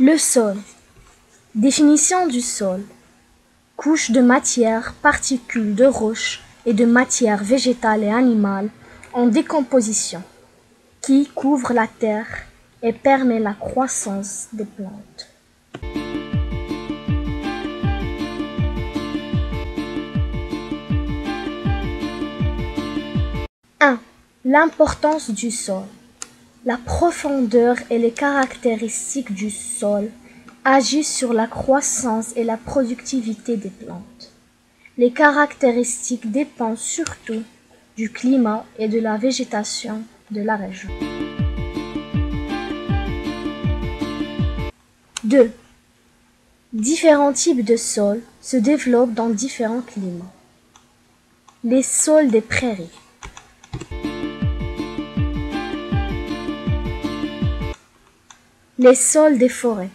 Le sol. Définition du sol. Couche de matière, particules de roches et de matière végétale et animale en décomposition, qui couvre la terre et permet la croissance des plantes. L'importance du sol. La profondeur et les caractéristiques du sol agissent sur la croissance et la productivité des plantes. Les caractéristiques dépendent surtout du climat et de la végétation de la région. 2. Différents types de sols se développent dans différents climats. Les sols des prairies. Les sols des forêts.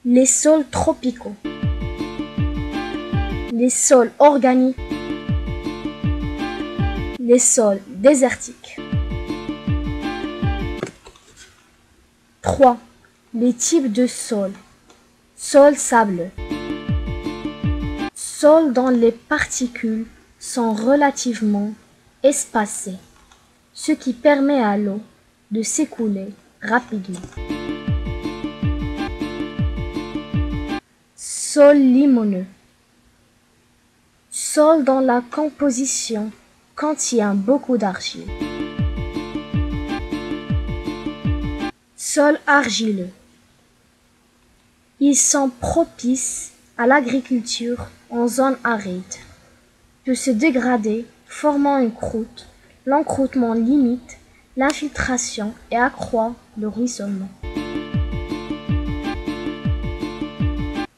Les sols tropicaux. Les sols organiques. Les sols désertiques. 3. Les types de sols. Sol sableux. Sol dont les particules sont relativement espacées, ce qui permet à l'eau de s'écouler rapidement. Sol limoneux. Sol dont la composition contient beaucoup d'argile. Sol argileux. Ils sont propices à l'agriculture en zone aride. Peut se dégrader, formant une croûte. L'encroûtement limite l'infiltration et accroît le ruissellement.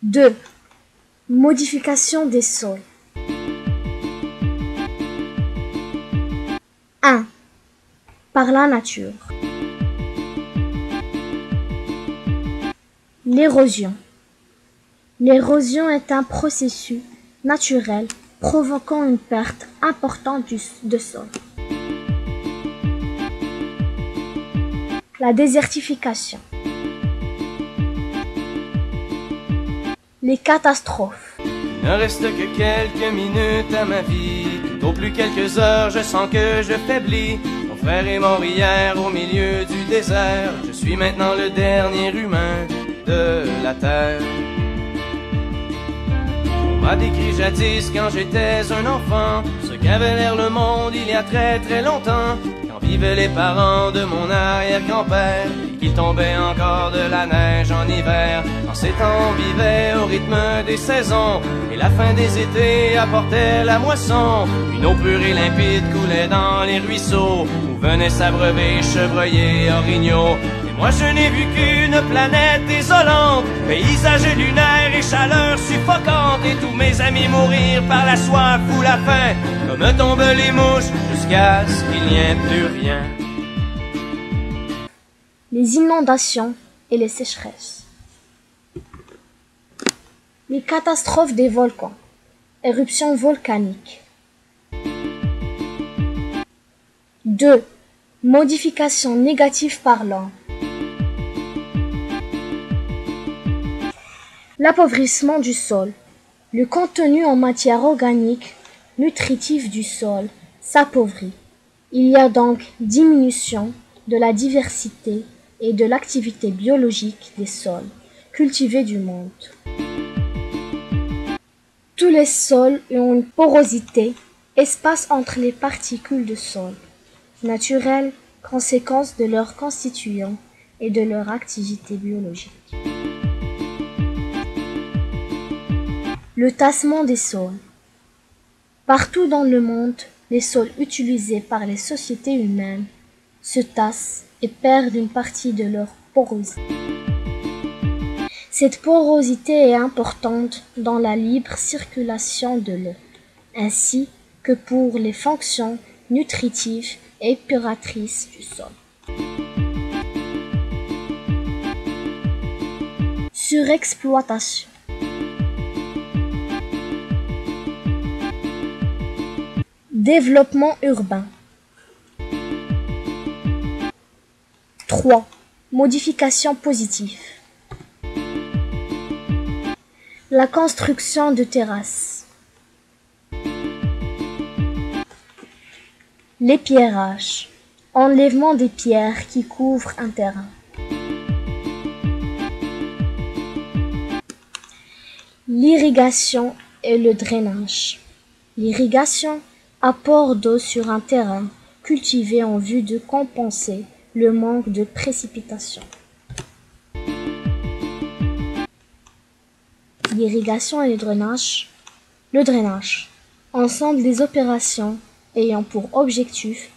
2. Modification des sols. 1. Par la nature. L'érosion. L'érosion est un processus naturel provoquant une perte importante de sol. La désertification. Les catastrophes. Il ne reste que quelques minutes à ma vie. Tout au plus quelques heures, je sens que je faiblis. Mon frère est mort hier au milieu du désert. Je suis maintenant le dernier humain de la terre. On m'a décrit jadis quand j'étais un enfant ce qu'avait l'air le monde il y a très très longtemps, quand vivaient les parents de mon arrière-grand-père et qu'il tombait encore de la neige en hiver. En ces temps on vivait au rythme des saisons et la fin des étés apportait la moisson. Une eau pure et limpide coulait dans les ruisseaux où venaient s'abreuver chevreuils, orignaux. Moi je n'ai vu qu'une planète désolante, paysage lunaire et chaleur suffocante, et tous mes amis mourir par la soif ou la faim, comme tombent les mouches jusqu'à ce qu'il n'y ait plus rien. Les inondations et les sécheresses. Les catastrophes des volcans. Éruptions volcaniques. 2. Modifications négatives par l'homme. L'appauvrissement du sol. Le contenu en matière organique nutritive du sol s'appauvrit. Il y a donc diminution de la diversité et de l'activité biologique des sols cultivés du monde. Tous les sols ont une porosité, espace entre les particules de sol, naturelle, conséquence de leurs constituants et de leur activité biologique. Le tassement des sols. Partout dans le monde, les sols utilisés par les sociétés humaines se tassent et perdent une partie de leur porosité. Cette porosité est importante dans la libre circulation de l'eau, ainsi que pour les fonctions nutritives et épuratrices du sol. Surexploitation. Développement urbain. 3. Modification positive. La construction de terrasses. L'épierrage. Enlèvement des pierres qui couvrent un terrain. L'irrigation et le drainage. L'irrigation, apport d'eau sur un terrain cultivé en vue de compenser le manque de précipitations. L'irrigation et le drainage. Le drainage, ensemble des opérations ayant pour objectif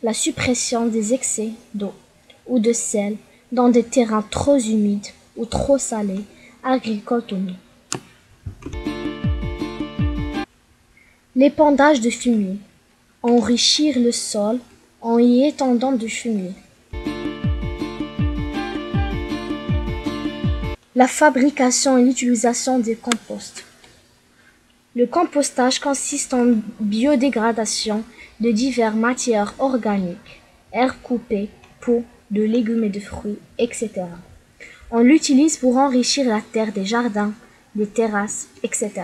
la suppression des excès d'eau ou de sel dans des terrains trop humides ou trop salés, agricoles ou non. L'épandage de fumier. Enrichir le sol en y étendant du fumier. La fabrication et l'utilisation des composts. Le compostage consiste en biodégradation de diverses matières organiques, herbes coupées, peaux de légumes et de fruits, etc. On l'utilise pour enrichir la terre des jardins, des terrasses, etc.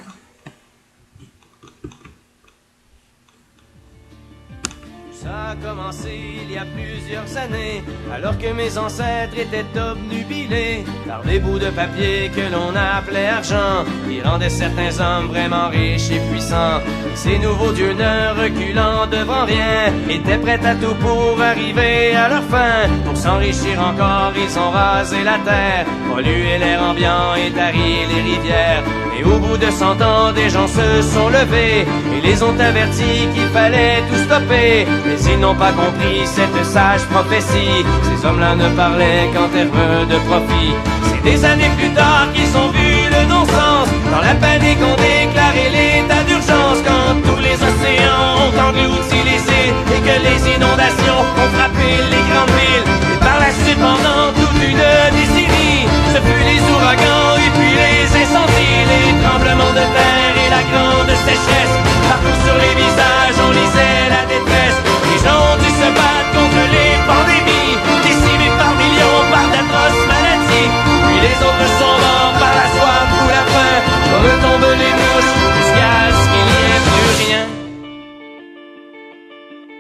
Ça a commencé il y a plusieurs années, alors que mes ancêtres étaient obnubilés par des bouts de papier que l'on appelait argent, qui rendaient certains hommes vraiment riches et puissants. Ces nouveaux dieux ne reculant devant rien, étaient prêts à tout pour arriver à leur fin. Pour s'enrichir encore, ils ont rasé la terre, pollué l'air ambiant et tari les rivières. Et au bout de 100 ans, des gens se sont levés et les ont avertis qu'il fallait tout stopper. Mais ils n'ont pas compris cette sage prophétie. Ces hommes-là ne parlaient qu'en termes de profit. C'est des années plus tard qu'ils ont vu le non-sens. Dans la panique, on déclarait l'état d'urgence. Quand tous les océans ont englouti les îles et que les inondations ont frappé les grandes villes. Et par la suite, pendant toute une décennie, ce fut les ouragans et puis les incendies, les tremblements de terre et la grande sécheresse. Partout sur les visages, on lisait la détresse. Les gens ont dû se battre contre les pandémies, décimés par millions par d'atroces maladies. Puis les autres sont morts par la soif ou la faim, comme tombent les mouches, jusqu'à ce qu'il n'y ait plus rien.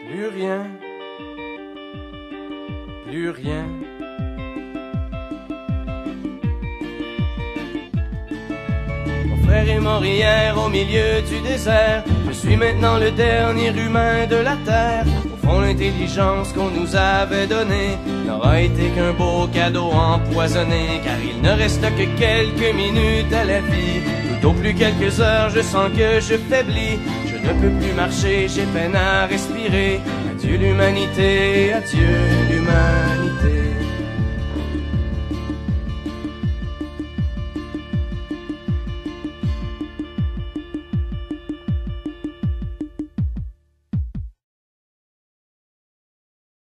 Plus rien. Plus rien. Mon frère est mort hier au milieu du désert. Je suis maintenant le dernier humain de la terre. Au fond, l'intelligence qu'on nous avait donnée n'aura été qu'un beau cadeau empoisonné, car il ne reste que quelques minutes à la vie. Tout au plus quelques heures, je sens que je faiblis. Je ne peux plus marcher, j'ai peine à respirer. Adieu l'humanité, adieu l'humanité.